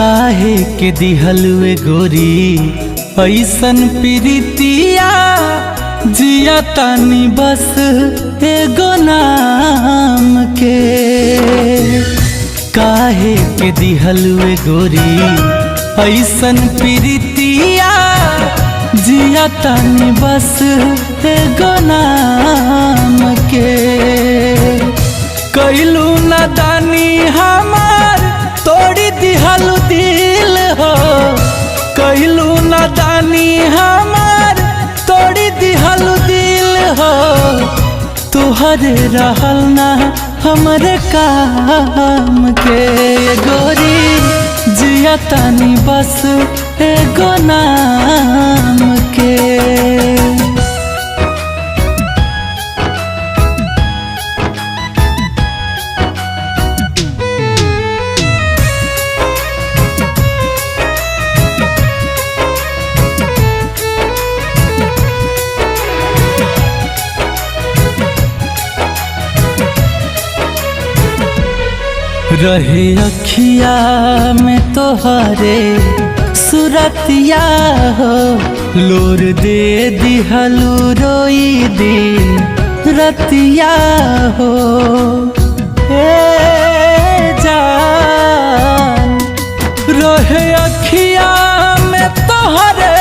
काहे के दिहलुए गोरी ऐसन प्रीतिया जिया तानी बस एगो नाम के। काहे के दिहलुए गोरी ऐसन प्रीतिया जिया तानी बस एगो नाम के। कैलू नादानी हमार तोड़ी दिहलु दिल हो, कैलू नादानी हमार तोड़ी दिहलु दिल हो। तुहरे रहल ना हमरे काम के गोरी जिया तानी बस एगो नाम के। रहे अखिया में तोहरे सुरतिया हो, लोर दे दिहलु रोई दिन रतिया हो। ए जान रहे अखिया में तोहरे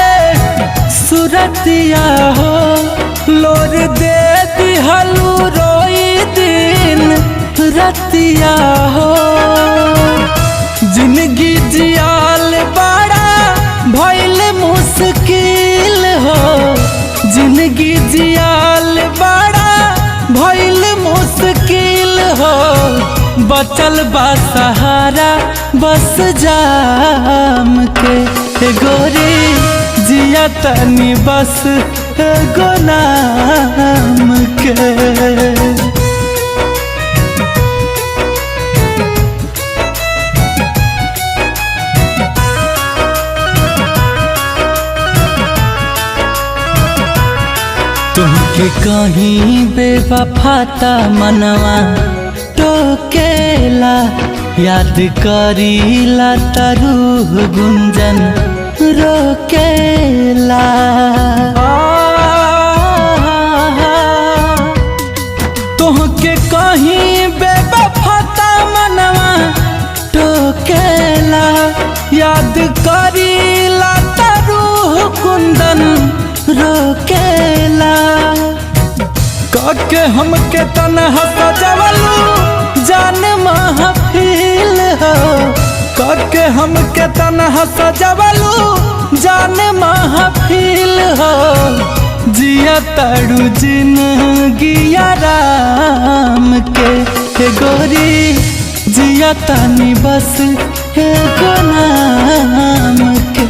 सुरतिया हो, लोर दे दिहलु रोई दिन रतिया हो। जिंदगी जियाल बड़ा भइल मुश्किल हो, जिंदगी जियाल बड़ा भइल मुश्किल हो। बचल बा सहारा बस जाम के गोरी जिया तनी बस एगो नाम के। तुमके कहीं बेवफाता मनवा टोकेला, याद करीला तरूह गुंजन रोकेला। तुमके कहीं बेवफाता मनवा टोकेला, याद करीला तरूह गुंजन रोकेला। काके हमके तन्हा सजवलू जान महफिल हो, काके हमके तन्हा सजवलू जान महफिल हो। जिया ताड़ू जिंदगी आराम के गोरी जिया तानी बस एगो नाम के।